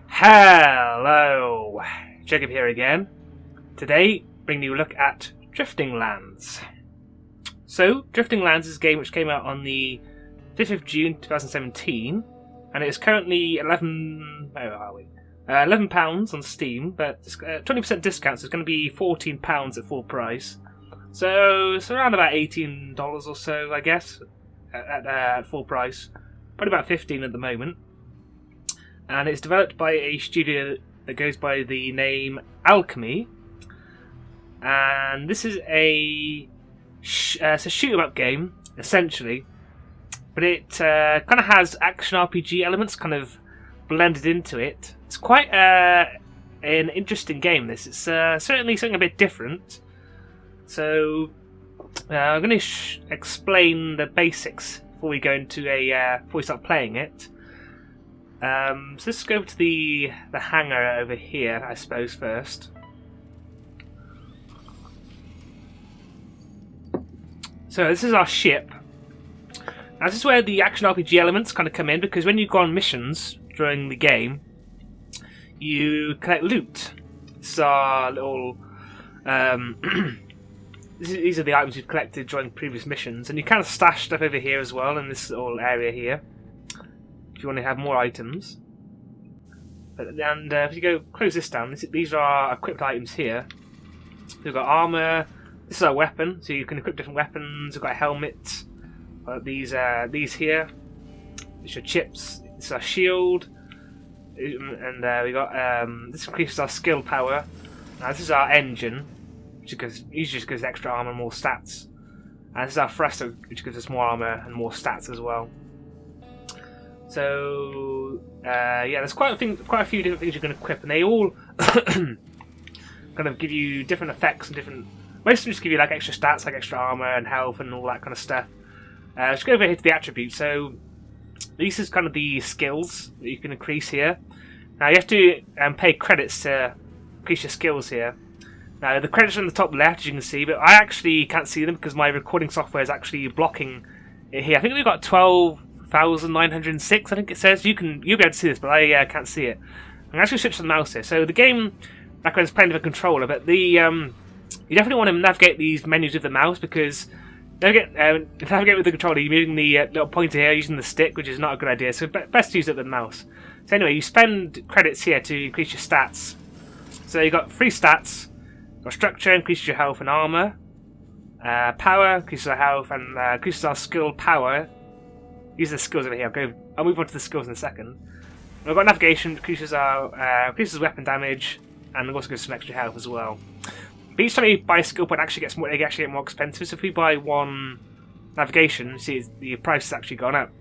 Hello, Jacob here again. Today, bringing you a look at Drifting Lands. So, Drifting Lands is a game which came out on the 5th of June 2017, and it is currently £11 on Steam, but 20% discount, so it's going to be £14 at full price. So it's around about $18 or so, I guess, at full price. Probably about $15 at the moment. And it's developed by a studio that goes by the name Alkemi. And this is it's a shoot-'em-up game, essentially. But it kind of has action RPG elements kind of blended into it. It's quite an interesting game, this. It's certainly something a bit different. So I'm going to explain the basics before we go into before we start playing it. So let's go to the hangar over here, I suppose, first. So this is our ship. Now this is where the action RPG elements kind of come in, because when you go on missions during the game, you collect loot. This is our little these are the items you've collected during previous missions, and you kind of stash stuff over here as well in this little area here if you want to have more items. And if you go close this down, these are our equipped items here. We've got armor. This is our weapon, so you can equip different weapons. We've got a helmet. These here. These are chips. This is our shield, and we got this increases our skill power. Now this is our engine, which usually just gives extra armor and more stats. And this is our thruster, which gives us more armor and more stats as well. So yeah, there's quite a few different things you can equip, and they all kind of give you different effects and different. Most of them just give you like extra stats, like extra armor and health and all that kind of stuff. Let's go over here to the attributes. So this is kind of the skills that you can increase here. Now you have to pay credits to increase your skills here. Now the credits are on the top left, as you can see, but I actually can't see them because my recording software is actually blocking it here. I think we've got 12,906. I think it says you'll be able to see this, but I can't see it. I'm actually switch to the mouse here. So the game, like I was playing with a controller, but you definitely want to navigate these menus with the mouse, because navigate with the controller, you're moving the little pointer here using the stick, which is not a good idea. So best to use it with the mouse. So anyway, you spend credits here to increase your stats. So you got 3 stats. Got structure, increases your health and armor. Power increases our health and increases our skill power. Use the skills over here. I'll move on to the skills in a second. We've got navigation, increases weapon damage, and also gives some extra health as well. But each time you buy a skill point, it actually get more expensive. So if we buy one navigation, you see the price has actually gone up.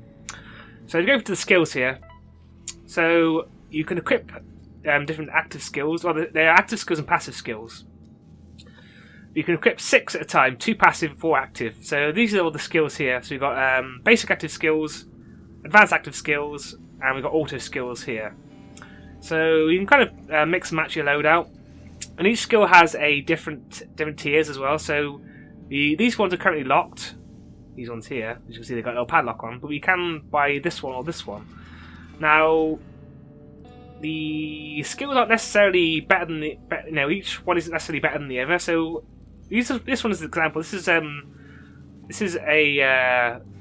So if you go to the skills here, so you can equip different active skills. Well, there are active skills and passive skills. You can equip 6 at a time, 2 passive, 4 active. So these are all the skills here. So we've got basic active skills, advanced active skills, and we've got auto skills here. So you can kind of mix and match your loadout. And each skill has a different tiers as well. So these ones are currently locked. These ones here, as you can see, they've got a little padlock on. But we can buy this one or this one. Now, the skills aren't necessarily better than each one isn't necessarily better than the other. So this one is an example. This is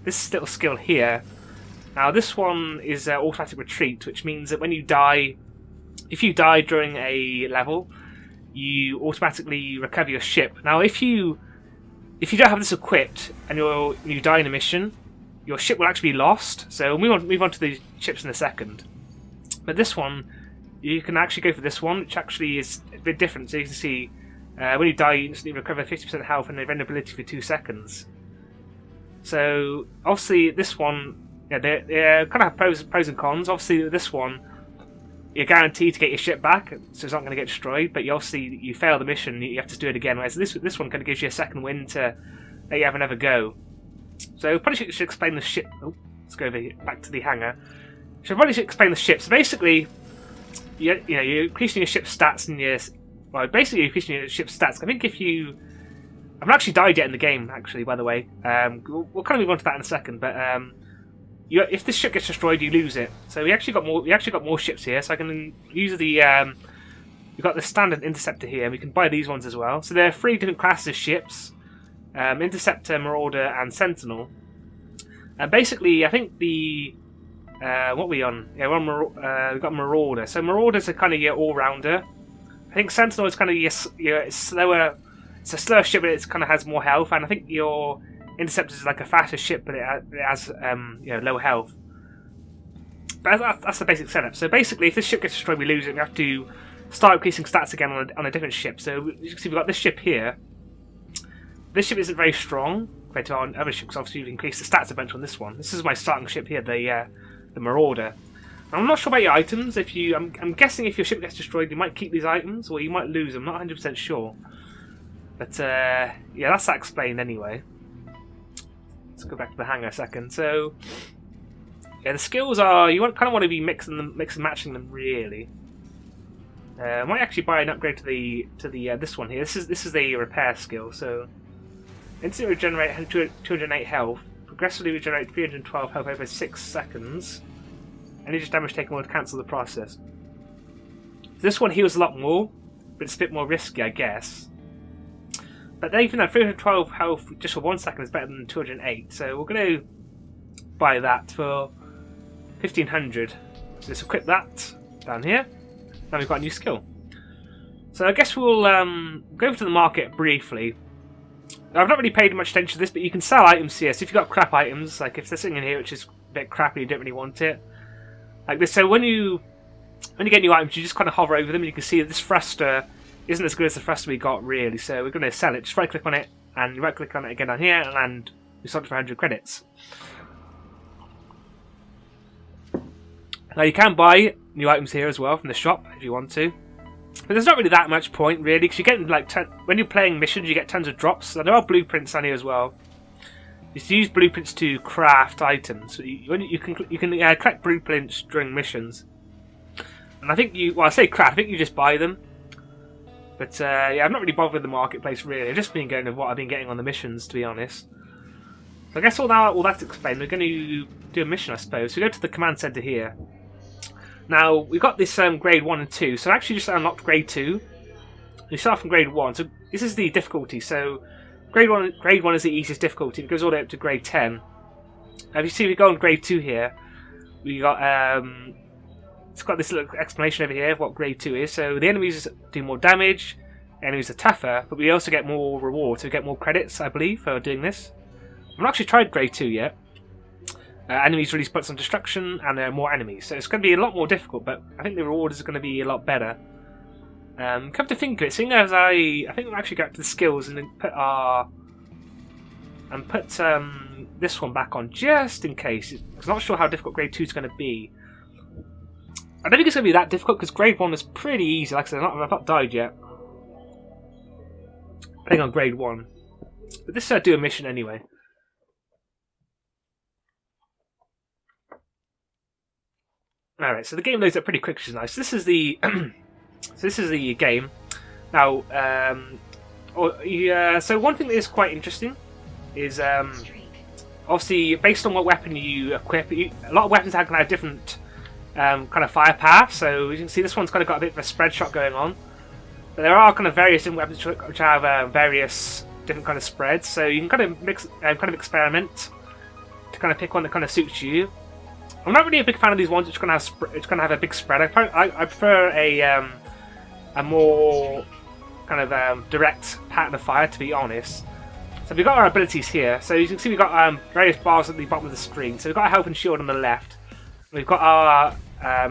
this little skill here. Now this one is automatic retreat, which means that when you die, if you die during a level, you automatically recover your ship. Now if you don't have this equipped and you die in a mission, your ship will actually be lost. So we'll move on to the ships in a second. But this one, you can actually go for this one, which actually is a bit different. So you can see when you die, you instantly recover 50% health and invulnerability for 2 seconds. So obviously this one, yeah, they kind of have pros and cons. Obviously with this one, you're guaranteed to get your ship back, so it's not going to get destroyed. But you fail the mission, you have to do it again. Whereas this one kind of gives you a second win to let you have another go. So probably should explain the ship. Oh, let's go over here, back to the hangar. So probably should explain the ship. So basically, you're increasing your ship's stats and you're increasing your ship's stats. I think if you I've not actually died yet in the game, actually, by the way. We'll kind of move on to that in a second, but if this ship gets destroyed, you lose it. So we actually got more. We actually got more ships here, so I can use the. We've got the standard interceptor here. We can buy these ones as well. So there are 3 different classes of ships: interceptor, marauder, and sentinel. And basically, I think the what are we on? Yeah, we're on we've got marauder. So marauders are kind of your all-rounder. I think sentinel is kind of your it's slower. It's a slower ship, but it kind of has more health. And I think your interceptor is like a faster ship, but it has low health. But that's the basic setup. So basically, if this ship gets destroyed, we lose it. We have to start increasing stats again on a different ship. So you can see we've got this ship here. This ship isn't very strong compared to our other ships. Obviously, we've increased the stats a bunch on this one. This is my starting ship here, the Marauder. I'm not sure about your items. I'm guessing if your ship gets destroyed, you might keep these items, or you might lose them. Not 100% sure. But yeah, that's that explained anyway. Let's go back to the hangar a second. So yeah, the skills are you kind of want to be mix and matching them really. I might actually buy an upgrade to the this one here. This is the repair skill. So instantly regenerate 208 health, progressively regenerate 312 health over 6 seconds. Any damage taken will cancel the process. This one heals a lot more, but it's a bit more risky, I guess. But then even though 312 health just for 1 second is better than 208, so we're going to buy that for 1500. So let's equip that down here. Now we've got a new skill. So I guess we'll go over to the market briefly. Now, I've not really paid much attention to this, but you can sell items here. So if you've got crap items, like if there's something in here which is a bit crappy, you don't really want it, like this. So when you get new items, you just kind of hover over them, and you can see that this thruster isn't as good as the thruster we got, really. So we're going to sell it. Just right-click on it, and you right-click on it again down here, and we sold it for 100 credits. Now you can buy new items here as well from the shop if you want to, but there's not really that much point really, because you're getting like when you're playing missions, you get tons of drops. And there are blueprints on here as well. You can use blueprints to craft items. So you can collect blueprints during missions, and I think I say craft. I think you just buy them. But yeah, I'm not really bothered with the marketplace really. I've just been going with what I've been getting on the missions, to be honest. So I guess all that's explained. We're going to do a mission, I suppose. So we go to the command center here. Now we've got this grade 1 and 2. So I actually just unlocked grade 2. We start from grade 1. So this is the difficulty. So grade 1 is the easiest difficulty. It goes all the way up to grade 10. Now if you see, we go on grade 2 here. We got it's got this little explanation over here of what grade 2 is. So the enemies do more damage, enemies are tougher, but we also get more rewards. So we get more credits, I believe, for doing this. I've not actually tried grade 2 yet. Enemies release points on destruction, and there are more enemies. So it's going to be a lot more difficult, but I think the reward is going to be a lot better. Come to think of it, seeing as I think we'll actually go up to the skills and then put this one back on just in case. I'm not sure how difficult grade 2 is going to be. I don't think it's going to be that difficult because grade 1 is pretty easy. Like I said, I've not died yet. I think on grade 1. But this is do a mission anyway. Alright, so the game loads up pretty quick, which is nice. This is the game. Now, so one thing that is quite interesting is obviously based on what weapon you equip. A lot of weapons can have different kind of firepower. So you can see this one's kind of got a bit of a spread shot going on. But there are kind of various different weapons which have various different kind of spreads. So you can kind of mix, kind of experiment to kind of pick one that kind of suits you. I'm not really a big fan of these ones which kind of have a big spread. I prefer a more kind of direct pattern of fire, to be honest. So we've got our abilities here. So you can see we've got various bars at the bottom of the screen. So we've got our health and shield on the left. We've got our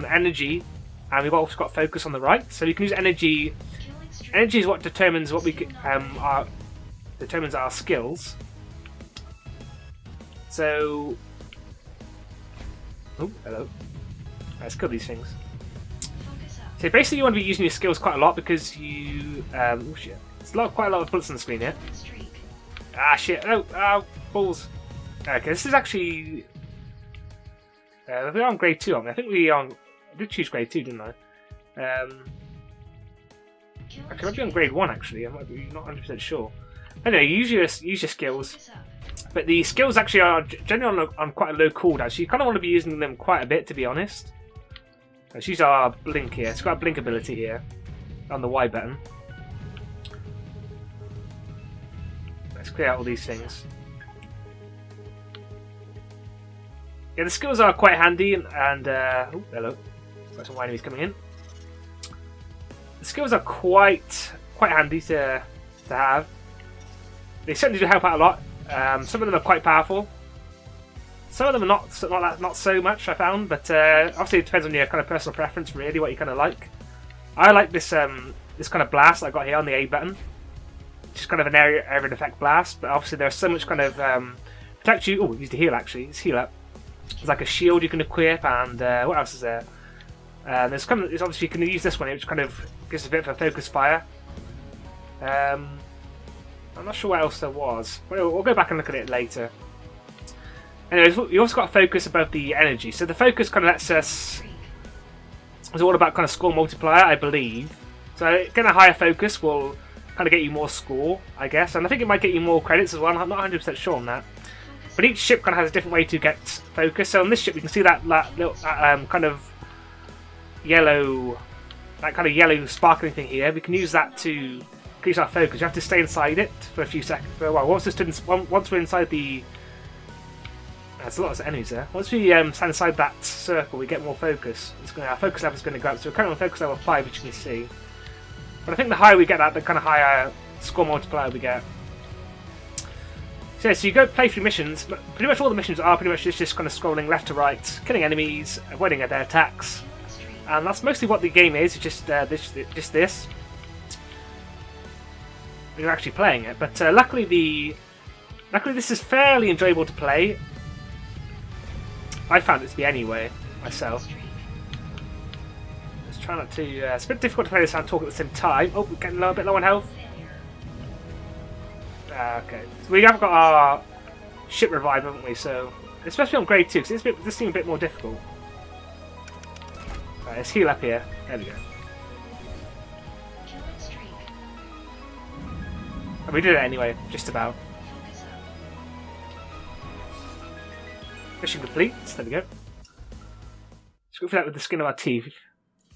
energy, and we've also got focus on the right. So you can use energy. Energy is what determines what determines our skills. So, oh, hello. Let's kill these things. So basically, you want to be using your skills quite a lot because you. Oh shit! It's quite a lot of bullets on the screen here. Ah shit! Oh, balls. Okay, this is actually. We're on grade 2, aren't we? I think I did choose grade 2, didn't I? Okay, I might be on grade 1 actually. I might be not 100% sure. Anyway, use your skills. But the skills actually are generally on quite a low cooldown, so you kind of want to be using them quite a bit, to be honest. Let's use our blink here. It's got a blink ability here on the Y button. Let's clear out all these things. Yeah, the skills are quite handy, and oh, hello, got some enemies coming in. The skills are quite handy to have. They certainly do help out a lot. Some of them are quite powerful. Some of them are not so much, I found, but obviously it depends on your kind of personal preference, really, what you kind of like. I like this this kind of blast I got here on the A button. It's just kind of an area of effect blast, but obviously there's so much kind of protect you. Oh, use the heal actually. It's heal up. There's like a shield you can equip, and what else is there? There's obviously you can use this one, which kind of gives a bit of a focus fire. I'm not sure what else there was. We'll go back and look at it later. Anyways, you also got focus above the energy. So the focus kind of lets us... It's all about kind of score multiplier, I believe. So getting a higher focus will kind of get you more score, I guess. And I think it might get you more credits as well. I'm not 100% sure on that. But each ship kind of has a different way to get focus. So on this ship, you can see that little kind of yellow... That kind of yellow sparkling thing here. We can use that to increase our focus. You have to stay inside it for a few seconds. For a while. Once we're inside the... There's a lot of enemies there. Once we stand inside that circle, we get more focus. Our focus level is going to go up. So we're currently on focus level 5, which you can see. But I think the higher we get that, the kind of higher score multiplier we get. So, yeah, so you go play through missions. Pretty much all the missions are pretty much just kind of scrolling left to right, killing enemies, avoiding their attacks. And that's mostly what the game is. It's just this. You're actually playing it. But luckily this is fairly enjoyable to play. I found it to be anyway, myself. Let's try not to... it's a bit difficult to play this and talk at the same time. Oh, we're getting a bit low on health. Okay. So we have got our ship revive, haven't we? So, especially on grade 2, because this seems a bit more difficult. Right, let's heal up here. There we go. And we did it anyway, just about. Mission complete. There we go. Let's go for that with the skin of our teeth.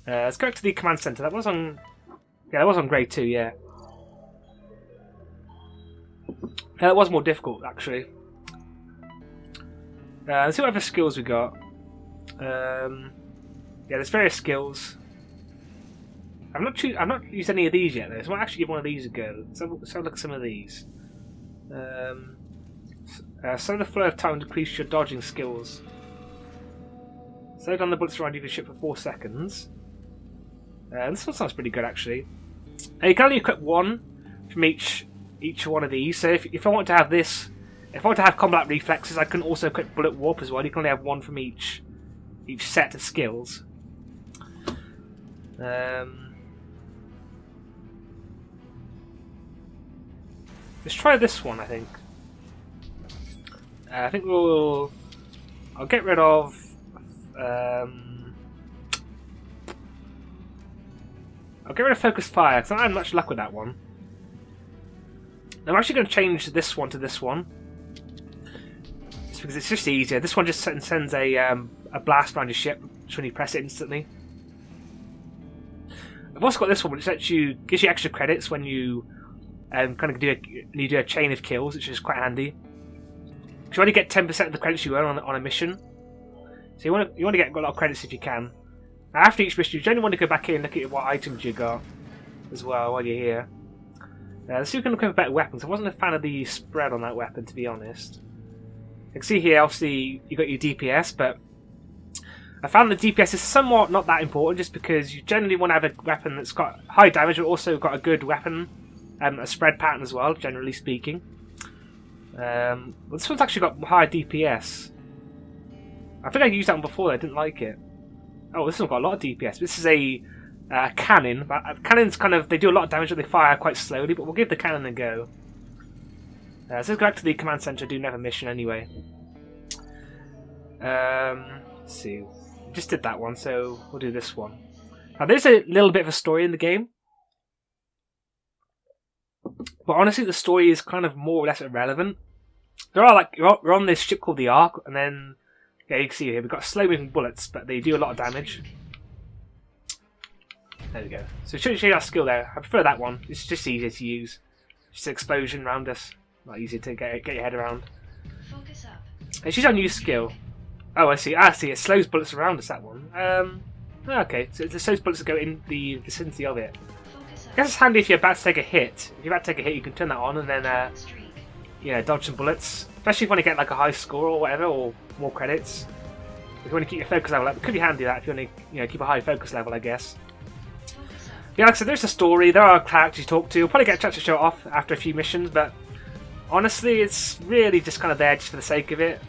Let's go to the command center. That was on... Yeah, that was on grade 2, yeah. That was more difficult, actually. Let's see what other skills we got. Yeah, there's various skills. I've not used any of these yet, though, so I might actually give one of these a go. Let's have a look at some of these. Slow the flow of time to increase your dodging skills. Slow down the bullets around you with the ship for 4 seconds. This one sounds pretty good, actually. You can only equip one from each one of these. So if I want to have this, if I want to have combat reflexes, I can also equip bullet warp as well. You can only have one from each set of skills. Let's try this one, I think. I think I'll get rid of... I'll get rid of Focus Fire, because I don't have much luck with that one. I'm actually going to change this one to this one. Just because it's just easier. This one just sends a blast around your ship, just when you press it instantly. I've also got this one, which gives you extra credits when you kind of do a chain of kills, which is quite handy. Because you only get 10% of the credits you earn on a mission. So you want to get a lot of credits if you can. Now, after each mission, you generally want to go back here and look at what items you got as well while you're here. Let's see if we can look at better weapons. I wasn't a fan of the spread on that weapon, to be honest. You can see here, obviously, you got your DPS, but I found the DPS is somewhat not that important, just because you generally want to have a weapon that's got high damage, but also got a good weapon, a spread pattern as well, generally speaking. Well, this one's actually got higher DPS. I think I used that one before, I didn't like it. Oh, this one's got a lot of DPS. This is a cannon. Cannons they do a lot of damage, but they fire quite slowly, but we'll give the cannon a go. So let's go back to the command center, do another mission anyway. Let's see. We just did that one, so we'll do this one. Now, there's a little bit of a story in the game. But honestly, the story is kind of more or less irrelevant. There are like you're on this ship called the Ark, and then yeah, you can see here we've got slow moving bullets, but they do a lot of damage. There we go. So show you our skill there. I prefer that one. It's just easier to use. Just an explosion around us. Not easy to get your head around. Focus up. And she's our new skill. Oh, I see. I see. It slows bullets around us. That one. Okay. So it slows bullets that go in the vicinity of it. I guess it's handy if you're about to take a hit. If you're about to take a hit, you can turn that on and then dodge some bullets. Especially if you want to get like a high score or whatever, or more credits. If you want to keep your focus level up, it could be handy that if you want to keep a high focus level, I guess. Yeah, like I said, there's a story, there are characters you talk to. You'll probably get a chance to show it off after a few missions, but honestly, it's really just kind of there just for the sake of it.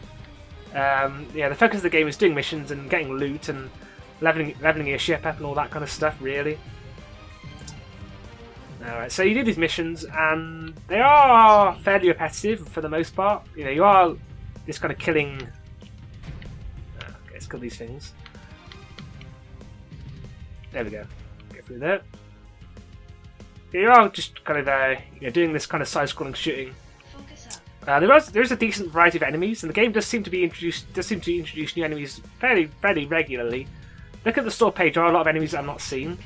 The focus of the game is doing missions and getting loot and leveling your ship up and all that kind of stuff, really. Alright, so you do these missions, and they are fairly repetitive for the most part. You are just kind of killing... Okay, let's kill these things. There we go. Get through there. You are just kind of doing this kind of side-scrolling shooting. There is a decent variety of enemies, and the game does seem to introduce new enemies fairly regularly. Look at the store page. There are a lot of enemies that I've not seen.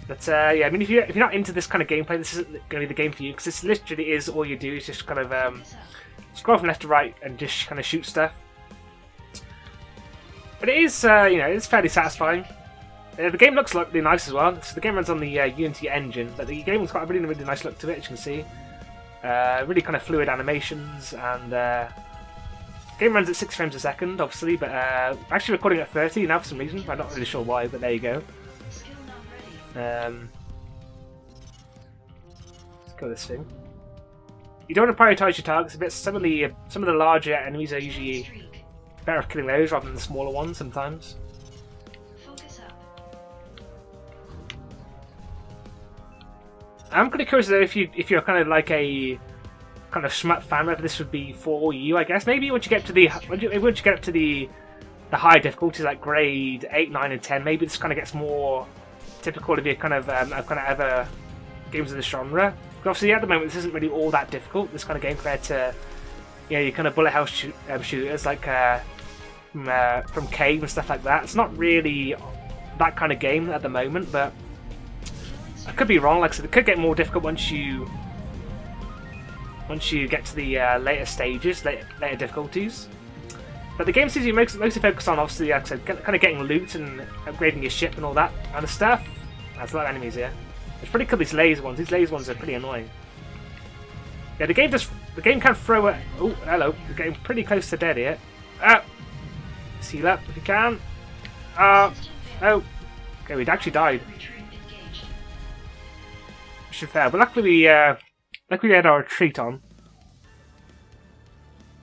But I mean, if you're not into this kind of gameplay, this isn't going to be the game for you, because this literally is all you do is just kind of scroll from left to right and just kind of shoot stuff. But it is it's fairly satisfying. The game looks really nice as well. So the game runs on the Unity engine, but the game's got a really nice look to it, as you can see. Really kind of fluid animations, and the game runs at 6 frames a second, obviously, but actually recording at 30 now for some reason. I'm not really sure why, but there you go. Let's go this thing. You don't want to prioritise your targets a bit. Some of the larger enemies are usually better at killing those rather than the smaller ones sometimes. I'm kind of curious though if you're kind of like a kind of SHMUP fan, whether this would be for you. I guess maybe once you get up to the higher difficulties like grade 8, 9, and 10, maybe this kind of gets more typical of your kind of other games of this genre. But obviously, at the moment, this isn't really all that difficult. This kind of game compared to your kind of bullet hell shooters like from Cave and stuff like that. It's not really that kind of game at the moment, but I could be wrong. Like I said, it could get more difficult once you get to the later stages, later difficulties. But the game seems to be mostly focused on, obviously, like I said, kind of getting loot and upgrading your ship and all that kind of stuff. There's a lot of enemies here. It's pretty cool, these laser ones. These laser ones are pretty annoying. Yeah, the game can throw it. Oh, hello. We're getting pretty close to dead here. Seal up if you can. Oh. Okay, we'd actually died. Should fail, but luckily we had our retreat on.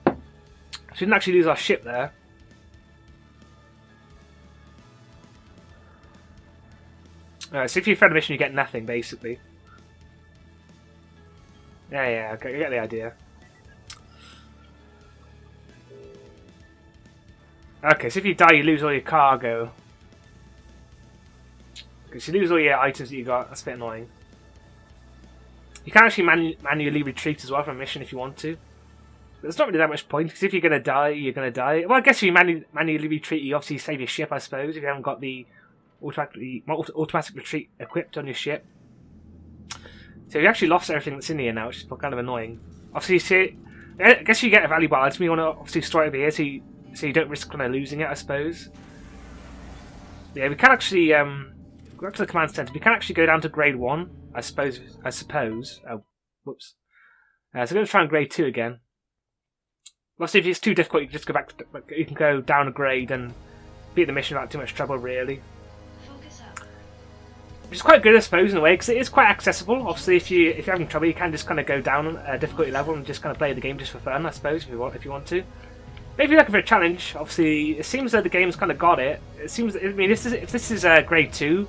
So we didn't actually lose our ship there. Alright, so if you fail a mission, you get nothing, basically. Yeah, okay, you get the idea. Okay, so if you die, you lose all your cargo. Okay, so you lose all your items that you got. That's a bit annoying. You can actually manually retreat as well from a mission if you want to. There's not really that much point, because if you're going to die, you're going to die. Well, I guess if you manually retreat, you obviously save your ship, I suppose, if you haven't got the automatic retreat equipped on your ship. So you actually lost everything that's in here now, which is kind of annoying. Obviously, I guess you get a valuable item, you want to obviously store it over here, so you don't risk kind of losing it, I suppose. Yeah, we can actually, go back to the command center, we can actually go down to grade 1, I suppose. Oh, whoops. So I'm going to try on grade 2 again. Obviously, if it's too difficult, you can just go back. You can go down a grade and beat the mission without too much trouble, really. Which is quite good, I suppose, in a way, because it is quite accessible. Obviously, if you're having trouble, you can just kind of go down a difficulty level and just kind of play the game just for fun, I suppose, if you want to. But if you're looking for a challenge, obviously, it seems that the game's kind of got it. It seems. I mean, if this is grade 2,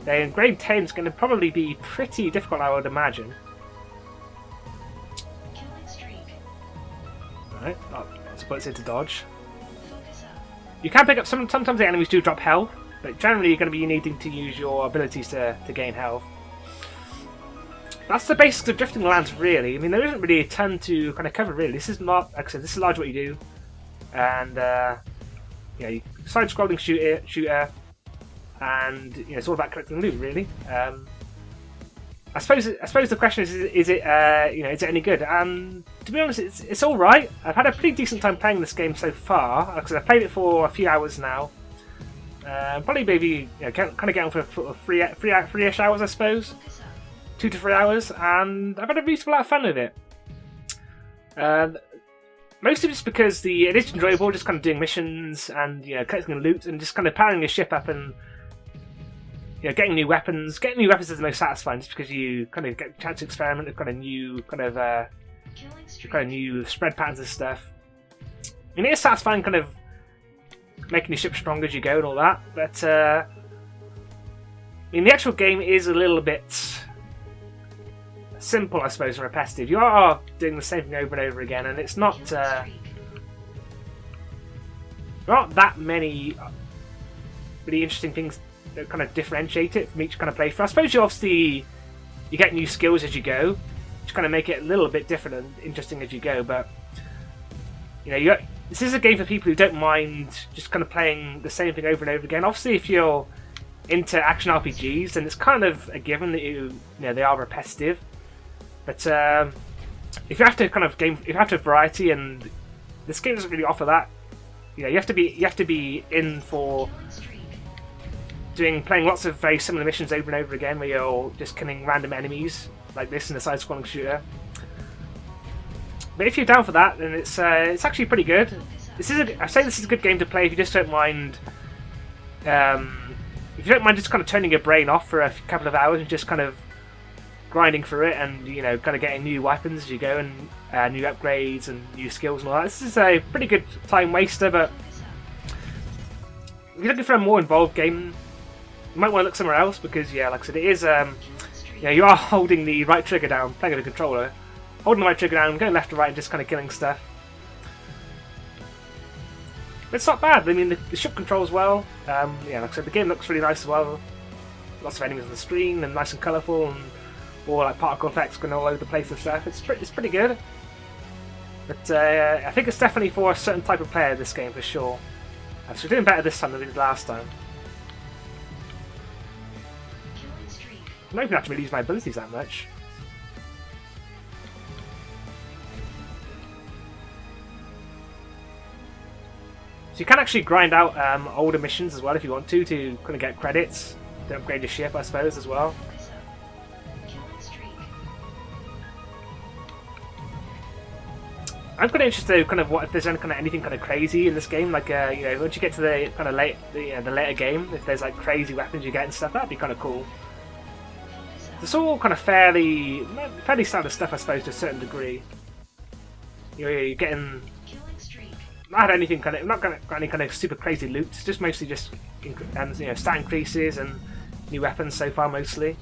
then grade 10 is going to probably be pretty difficult, I would imagine. Alright, let's put this into dodge. You can pick up sometimes the enemies do drop health, but generally you're going to be needing to use your abilities to gain health. that's the basics of drifting lands, really. I mean, there isn't really a ton to kind of cover, really. This is not, like I said, this is largely what you do, and yeah, you side-scrolling shooter, and you know, it's all about collecting loot, really. I suppose the question is it you know, is it any good? And to be honest, it's all right. I've had a pretty decent time playing this game so far. Like I said, I've played it for a few hours now. Probably maybe, you know, kind of get on for three-ish hours, I suppose. 2 to 3 hours, and I've had a reasonable amount of fun with it. Mostly just because it is enjoyable, just kind of doing missions and, you know, collecting loot and just kind of powering your ship up and, you know, getting new weapons. Getting new weapons is the most satisfying, just because you kind of get a chance to experiment with kind of new new spread patterns and stuff. And it is satisfying, kind of making your ship stronger as you go and all that. But I mean, the actual game is a little bit simple, I suppose, and repetitive. You are doing the same thing over and over again, and it's not there aren't that many really interesting things that kind of differentiate it from each kind of playthrough. I suppose you get new skills as you go, which kind of make it a little bit different and interesting as you go. But you know, this is a game for people who don't mind just kind of playing the same thing over and over again. Obviously, if you're into action RPGs, then it's kind of a given that you know they are repetitive. But if you have to if you have to variety, and this game doesn't really offer that. You know, you have to be in for playing lots of very similar missions over and over again, where you're just killing random enemies like this in a side-scrolling shooter. But if you're down for that, then it's actually pretty good. I say this is a good game to play if you just don't mind. If you don't mind just kind of turning your brain off for a couple of hours and just kind of grinding through it, and you know, kind of getting new weapons as you go, and new upgrades and new skills and all that. This is a pretty good time waster. But if you're looking for a more involved game, you might want to look somewhere else, because yeah, like I said, it is yeah, you are holding the right trigger down, playing with a controller, holding the right trigger down, going left to right, and just kind of killing stuff. But it's not bad. I mean, the ship controls well. Yeah, like I said, the game looks really nice as well. Lots of enemies on the screen, and nice and colourful, and all like particle effects going all over the place and stuff. It's pretty good. But I think it's definitely for a certain type of player, this game, for sure. So we're doing better this time than we did last time. I'm not even actually use my abilities that much. So you can actually grind out older missions as well if you want to kind of get credits to upgrade your ship, I suppose, as well. I'm kind of interested in kind of what if there's any kind of anything kind of crazy in this game, like you know, once you get to the kind of the later game, if there's like crazy weapons you get and stuff, that'd be kind of cool. It's all kind of fairly standard stuff, I suppose, to a certain degree. You're getting not had anything kind of not got any kind of super crazy loot. It's just mostly just you know, stat increases and new weapons so far, mostly.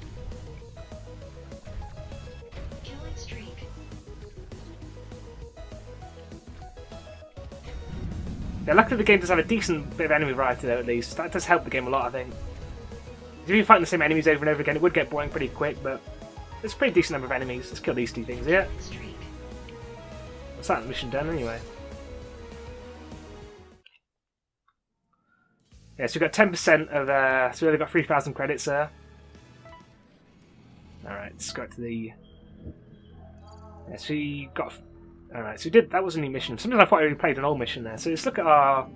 Yeah, luckily the game does have a decent bit of enemy variety though, at least. That does help the game a lot, I think. If you're fighting the same enemies over and over again, it would get boring pretty quick, but there's a pretty decent number of enemies. Let's kill these two things here. What's that mission done anyway? Yeah, so we've got 10% of, so we've only got 3,000 credits there. Alright, let's go to the... Yeah, so we got... Alright, so we did, that was a new mission. Sometimes I thought I already played an old mission there. So let's look at our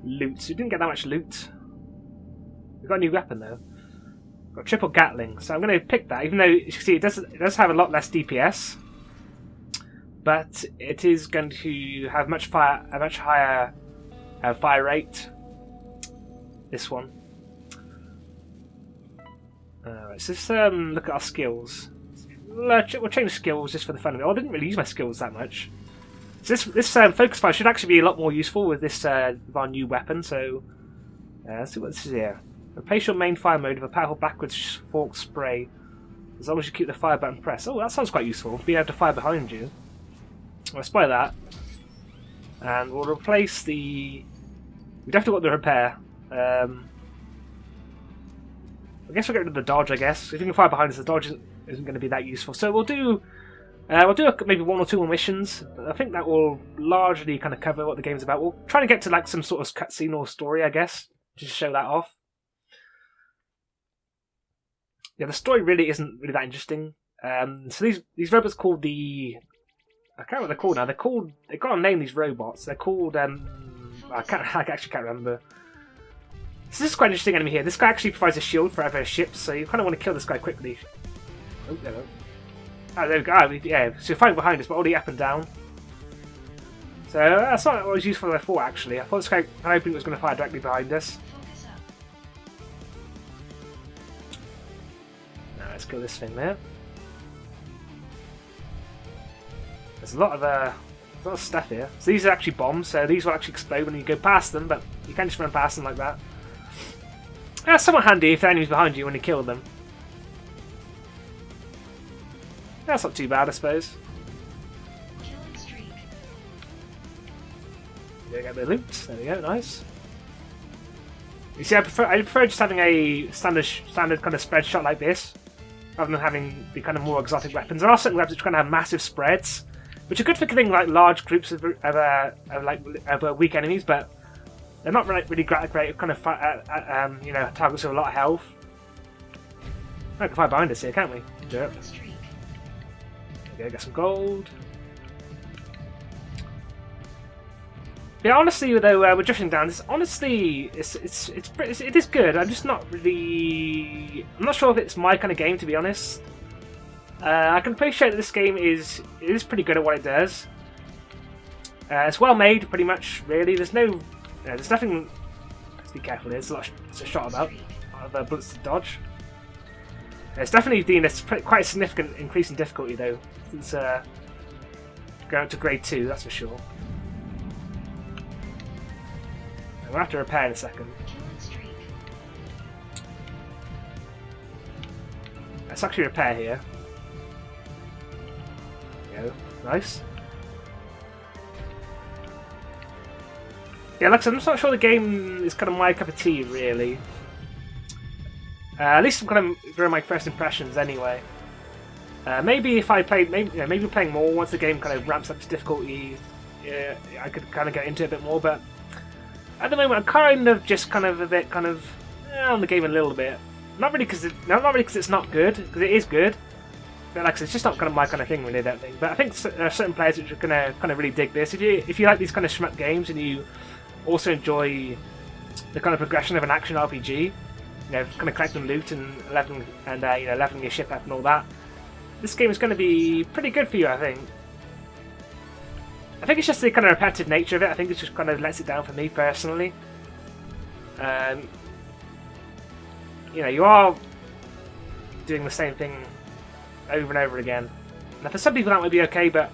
loot. So we didn't get that much loot. We've got a new weapon though. Got triple Gatling, so I'm going to pick that, even though you can see it does have a lot less DPS, but it is going to have a much higher fire rate. This one. Alright, so let's look at our skills. We'll change skills just for the fun of it. I didn't really use my skills that much. So this focus fire should actually be a lot more useful with this with our new weapon. So let's see what this is here. Replace your main fire mode with a powerful backwards fork spray, as long as you keep the fire button pressed. Oh, that sounds quite useful. Being able to fire behind you. Let's buy that, and we'll replace the. We definitely want the repair. I guess we'll get rid of the dodge. I guess if you can fire behind us, the dodge isn't going to be that useful. So we'll do maybe 1 or 2 more missions. I think that will largely kind of cover what the game's about. We'll try to get to like some sort of cutscene or story, I guess, just to show that off. Yeah, the story really isn't really that interesting. So these robots called the... I can't remember what they're called now. They've got to name these robots. They're called... I actually can't remember. So this is quite an interesting enemy here. This guy actually provides a shield for other ships, so you kind of want to kill this guy quickly. Oh, there we go. Oh, there we go. Yeah, so you're fighting behind us, but only up and down. So that's not what was useful before, actually. I thought this guy, I'm hoping it was going to fire directly behind us. Now let's kill this thing there. There's a lot of stuff here. So these are actually bombs, so these will actually explode when you go past them, but you can't just run past them like that. That's somewhat handy if the enemy's behind you when you kill them. That's not too bad, I suppose. Yeah, get the loot. There we go, nice. You see, I prefer just having a standard kind of spread shot like this, rather than having the kind of more exotic weapons. There are certain weapons which kind of have massive spreads, which are good for killing like large groups of weak enemies, but they're not really great kind of targets with a lot of health. I can fight behind us here, can't we? Do it. Okay, get some gold. Yeah, honestly, though, we're drifting down. It is good. I'm just not really. I'm not sure if it's my kind of game, to be honest. I can appreciate that this game is pretty good at what it does. It's well made, pretty much. Really, there's nothing. Let's be careful. There's a shot about. A lot of bullets to dodge. It's definitely been quite a significant increase in difficulty, though, since going up to grade 2. That's for sure. We'll have to repair in a second. Let's actually repair here. There we go. Nice. Yeah, like I said, I'm just not sure the game is kind of my cup of tea, really. At least I'm kind of during my first impressions, anyway. Maybe if I played, maybe playing more once the game kind of ramps up to difficulty, I could kind of get into it a bit more. But at the moment, I'm kind of just kind of a bit on the game a little bit. Not really because it's not good, because it is good. But like I said, it's just not kind of my kind of thing, really. I don't think. But I think there are certain players which are gonna kind of really dig this. If you like these kind of SHMUP games and you also enjoy the kind of progression of an action RPG. Kind of collecting loot and leveling your ship up and all that. This game is going to be pretty good for you, I think. I think it's just the kind of repetitive nature of it. I think it just kind of lets it down for me personally. You are doing the same thing over and over again. Now, for some people that might be okay, but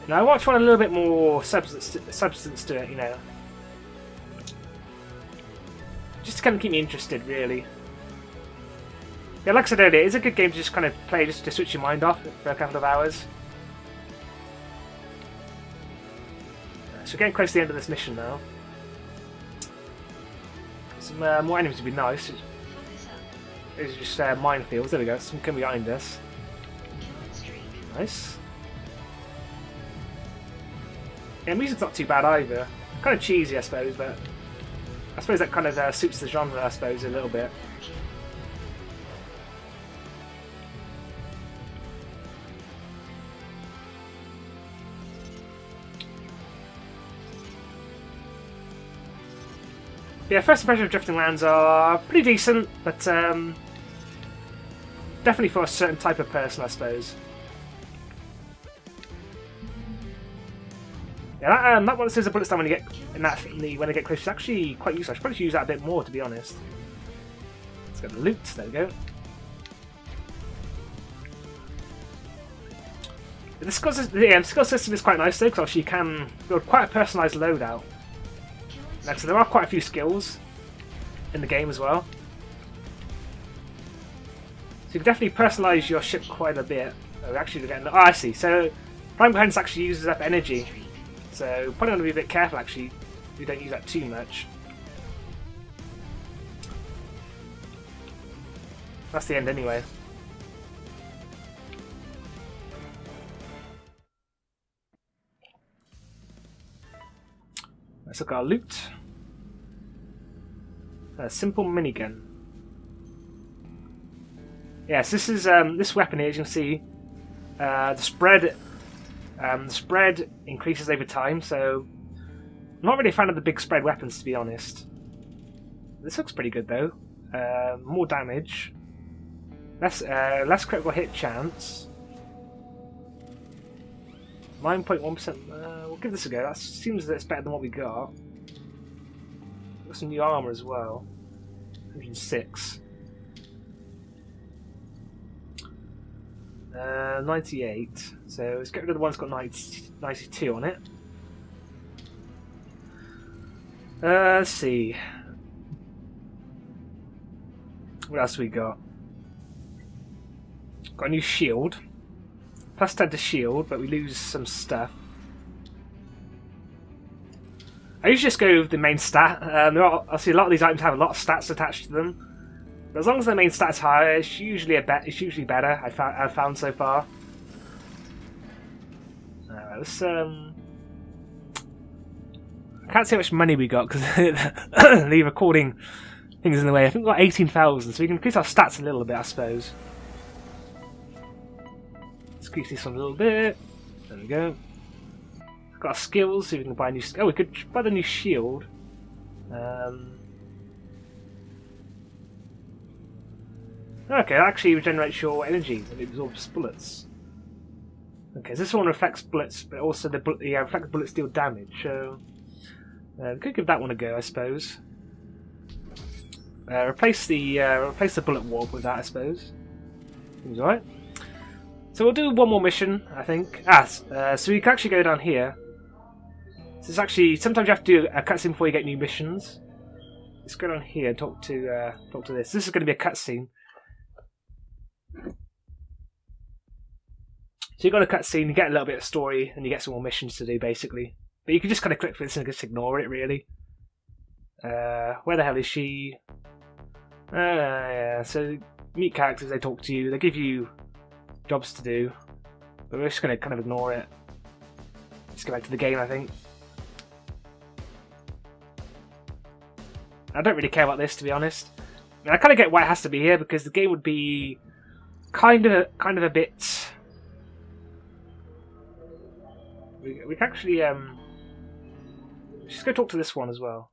I want a little bit more substance to it. Just to kind of keep me interested, really. Yeah, like I said earlier, it's a good game to just kind of play, just to switch your mind off for a couple of hours. So we're getting close to the end of this mission now. Some more enemies would be nice. These are just minefields. There we go. Some coming behind us. Nice. Yeah, music's not too bad either. Kind of cheesy, I suppose, but I suppose that kind of suits the genre, I suppose, a little bit. Yeah, first impression of Drifting Lands are pretty decent, but definitely for a certain type of person, I suppose. Yeah, that one that says the bullet stun when you get when I get close is actually quite useful. I should probably use that a bit more, to be honest. Let's get the loot. There we go. The skill system is quite nice though, because obviously you can build quite a personalised loadout. Like, so there are quite a few skills in the game as well. So you can definitely personalise your ship quite a bit. Oh, actually, oh, I see. So Prime Defense actually uses up energy. So probably want to be a bit careful, actually. We don't use that too much. That's the end anyway. Let's look at our loot. A simple minigun. Yes, this is this weapon here. As you can see, the spread increases over time. So, I'm not really a fan of the big spread weapons, to be honest. This looks pretty good though. More damage, less critical hit chance. 9.1%. We'll give this a go. That seems that it's better than what we got. Got some new armor as well. 106. 98. So let's get rid of the one that's got 92 on it. Let's see. What else we got? Got a new shield. Plus 10 to shield, but we lose some stuff. I usually just go with the main stat. I see a lot of these items have a lot of stats attached to them. But as long as the main stat's higher, it's usually better. I've found so far. Let's I can't see how much money we got because the recording thing is in the way. I think we got 18,000, so we can increase our stats a little bit, I suppose. Let's increase this one a little bit. There we go. Got our skills, so we can buy a new. Oh, we could buy the new shield. Okay, that actually regenerates your energy and it absorbs bullets. Okay, so this one reflects bullets, but also the reflected bullets deal damage. So we could give that one a go, I suppose. Replace the bullet warp with that, I suppose. Seems alright. So we'll do one more mission, I think. So we can actually go down here. This is actually sometimes you have to do a cutscene before you get new missions. Let's go down here and talk to this. This is going to be a cutscene. So you got a cutscene, you get a little bit of story, and you get some more missions to do, basically. But you can just kind of click for this and just ignore it, really. Where the hell is she? Yeah. So meet characters, they talk to you, they give you jobs to do, but we're just going to kind of ignore it. Let's go back to the game, I think. I don't really care about this, to be honest. I mean, I kind of get why it has to be here because the game would be kind of a bit. We can actually just go talk to this one as well.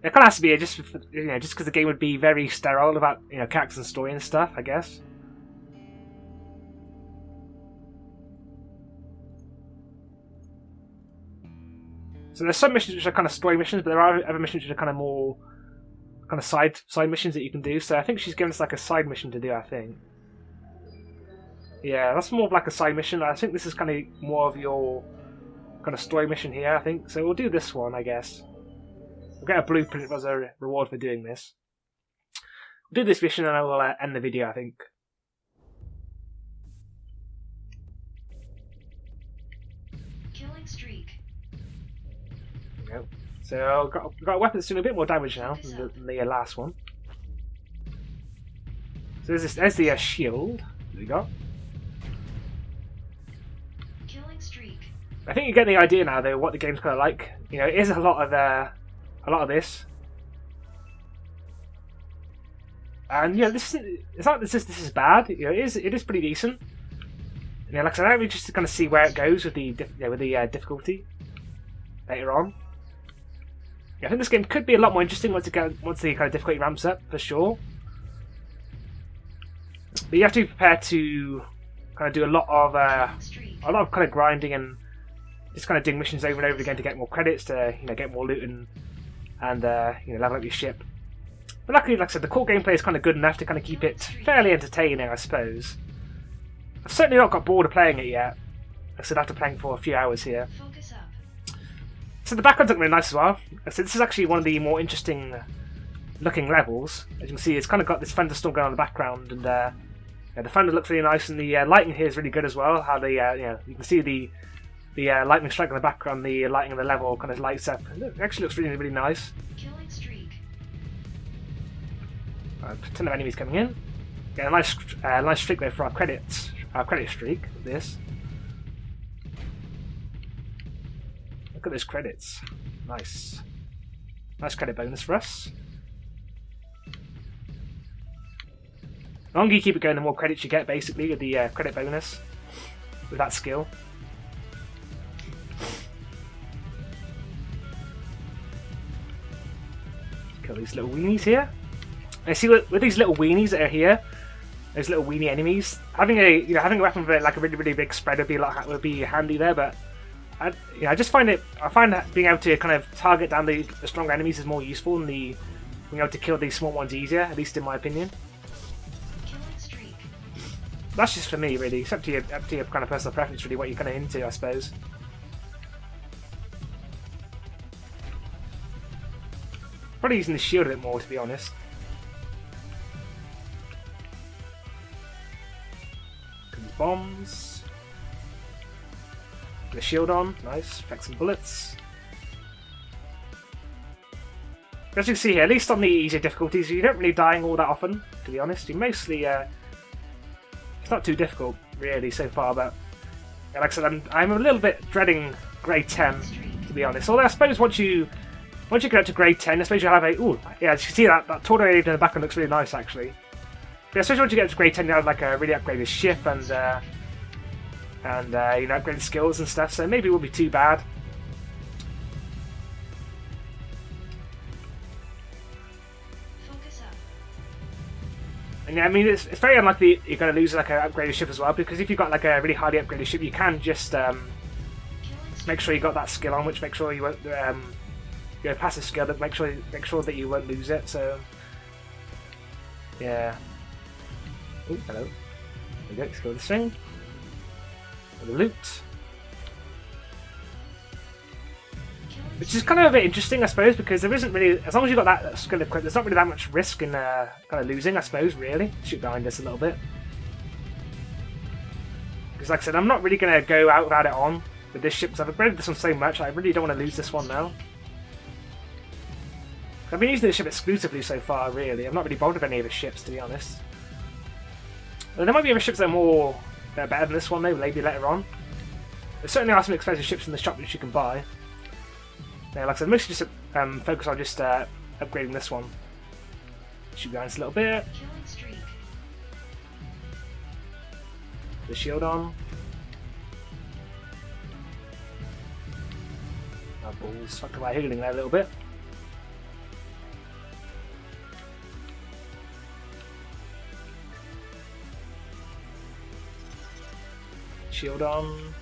It kind of has to be here just because the game would be very sterile about characters and story and stuff, I guess. So there's some missions which are kind of story missions, but there are other missions which are kind of more side missions that you can do. So I think she's given us like a side mission to do, I think. Yeah, that's more of like a side mission. I think this is kind of more of your kind of story mission here, I think. So we'll do this one, I guess. We'll get a blueprint as a reward for doing this. We'll do this mission and I will end the video, I think. Killing streak. There we go. So I've got a weapon that's doing a bit more damage now than the last one. So there's the shield that we got. Killing streak. I think you get the idea now, though, what the game's kind of like. It is a lot of this, and it's not this is bad. It is pretty decent. Like I said, I'm interested to kind of see where it goes with the difficulty later on. I think this game could be a lot more interesting once the kind of difficulty ramps up, for sure. But you have to be prepared to kind of do a lot of kind of grinding and just kind of doing missions over and over again to get more credits, to get more loot and level up your ship. But luckily, like I said, the core gameplay is kind of good enough to kind of keep it fairly entertaining, I suppose. I've certainly not got bored of playing it yet. Like I said, after playing for a few hours here. Focus up. So the background's looking really nice as well. So this is actually one of the more interesting looking levels. As you can see, it's kind of got this thunderstorm going on in the background, and the thunder looks really nice, and the lighting here is really good as well. How you can see the lightning strike in the background, the lighting of the level kind of lights up. It actually looks really, really nice. Killing streak. A ton of enemies coming in. Get a nice streak there for our credit streak. This. Look at those credits. Nice. Nice credit bonus for us. The longer you keep it going, the more credits you get, basically, with the credit bonus. With that skill. Kill these little weenies here. And see, with these little weenies that are here, those little weenie enemies, having a having a weapon with like a really big spread would be handy there. But I just find that being able to kind of target down the stronger enemies is more useful than being able to kill these small ones easier, at least in my opinion. That's just for me, really. It's up to your kind of personal preference, really, what you're kind of into, I suppose. Probably using the shield a bit more, to be honest. These bombs. Put the shield on, nice. Effect some bullets. As you can see here, at least on the easier difficulties, you don't really dying all that often, to be honest. You mostly. It's not too difficult, really, so far, but yeah, like I said, I'm a little bit dreading grade 10, to be honest. Although I suppose once you get up to grade 10, I suppose you'll have a... Ooh, yeah, as you can see, that tornado in the background looks really nice, actually. But I suppose once you get up to grade 10, you have like a really upgraded ship and upgraded skills and stuff, so maybe it won't be too bad. And yeah, I mean, it's very unlikely you're going to lose like an upgraded ship as well, because if you've got like a really highly upgraded ship, you can just make sure you got that skill on, which makes sure you won't passive skill that make sure that you won't lose it. So yeah. Oh, hello. There we go. Let's go with this thing. For the loot. Which is kind of a bit interesting, I suppose, because there isn't really, as long as you've got that skill equipped, there's not really that much risk in kind of losing, I suppose, really. Shoot behind us a little bit. Because like I said, I'm not really going to go out without it on with this ship, because I've upgraded this one so much, I really don't want to lose this one now. I've been using this ship exclusively so far, really. I'm not really bothered with any of the ships, to be honest. There might be other ships that are better than this one, though, maybe later on. There certainly are some expensive ships in the shop which you can buy. Yeah, like I said, mostly just focus on just upgrading this one. Shoot guys a little bit. The shield on. Oh, balls. Fucked away healing there a little bit. Shield on.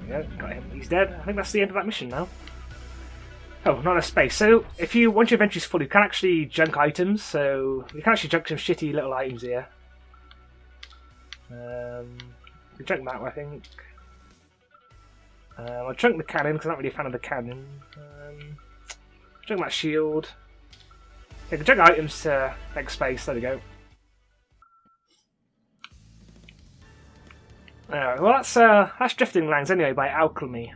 There we go, got him. He's dead. I think that's the end of that mission now. Oh, not enough space. So, once your inventory's full, you can actually junk items. So, you can actually junk some shitty little items here. We junk that, I think. I'll junk the cannon because I'm not really a fan of the cannon. Junk that shield. Yeah, can junk items to make space. There we go. Well, that's Drifting Lands anyway by Alkemi.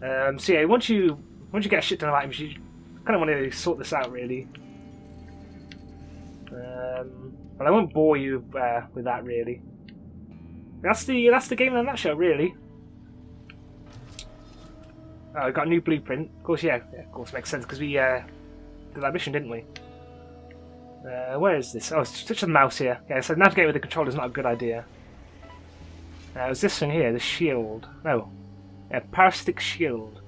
So yeah, once you get a shit ton of items, you kind of want to sort this out, really. But I won't bore you with that, really. That's the game in a nutshell, really. Oh, we got a new blueprint. Of course, yeah, of course, makes sense because we did that mission, didn't we? Where is this? Oh, switch the mouse here. Yeah, so navigating with the controller is not a good idea. It was this one here, the shield. No. Yeah, parasitic shield.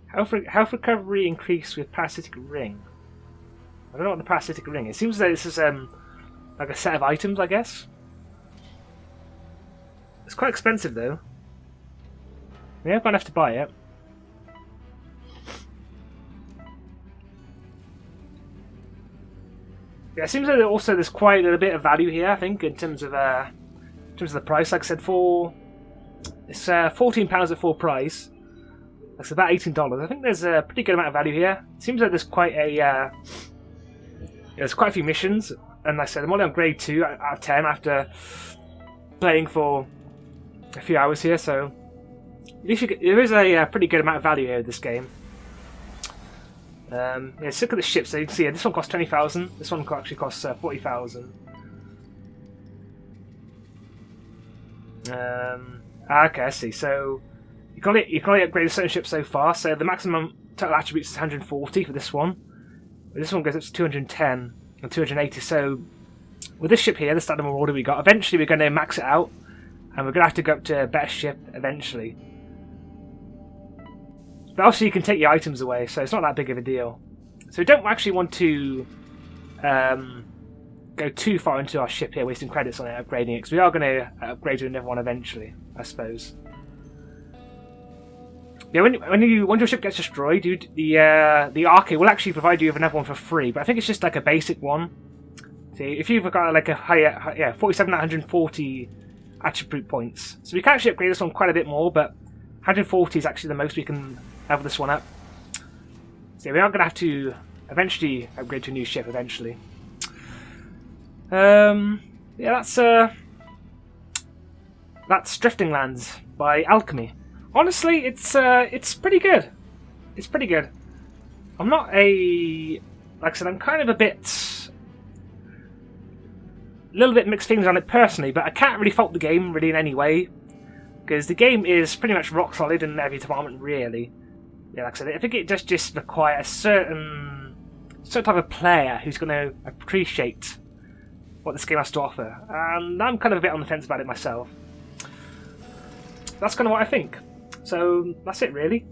Health recovery increased with parasitic ring. I don't know what the parasitic ring is. It seems that this is like a set of items, I guess. It's quite expensive though. Yeah, I'm gonna have to buy it. Yeah, it seems that also there's quite a bit of value here, I think, in terms of the price. Like I said, it's £14 at full price. That's about $18. I think there's a pretty good amount of value here. It seems like there's quite a there's quite a few missions, and like I said, I'm only on grade 2 out of 10 after playing for a few hours here, so there is a pretty good amount of value here in this game. Yeah, let's look at the ship. So you can see this one costs 20,000. This one actually costs 40,000. Okay, I see. So you can only upgrade a certain ship so far. So the maximum total attributes is 140 for this one. This one goes up to 210 and 280. So with this ship here, the standard order we got, eventually we're going to max it out, and we're going to have to go up to a better ship eventually. But obviously you can take your items away, so it's not that big of a deal. So we don't actually want to go too far into our ship here, wasting credits on it, upgrading it, because we are going to upgrade to another one eventually, I suppose. Yeah, when your ship gets destroyed, the arcade will actually provide you with another one for free, but I think it's just like a basic one. See, if you've got like a higher, 47 out of 140 attribute points, so we can actually upgrade this one quite a bit more, but 140 is actually the most we can level this one up. So we are going to have to eventually upgrade to a new ship eventually. Yeah, that's Drifting Lands by Alkemi. Honestly, it's pretty good. It's pretty good. I'm not like I said, I'm kind of a little bit mixed feelings on it personally, but I can't really fault the game really in any way, because the game is pretty much rock solid in every department, really. Yeah, like I said, I think it just requires a certain type of player who's going to appreciate what this game has to offer, and I'm kind of a bit on the fence about it myself. That's kind of what I think. So that's it, really.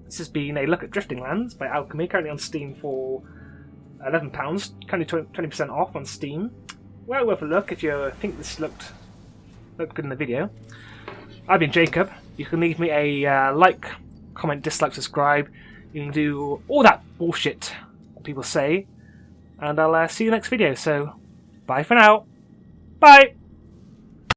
This has been a look at Drifting Lands by Alkemi, currently on Steam for £11, currently 20% off on Steam. Well worth a look if you think this looked good in the video. I've been Jacob. You can leave me a like, comment, dislike, subscribe. You can do all that bullshit that people say, and I'll see you next video. So bye for now. Bye.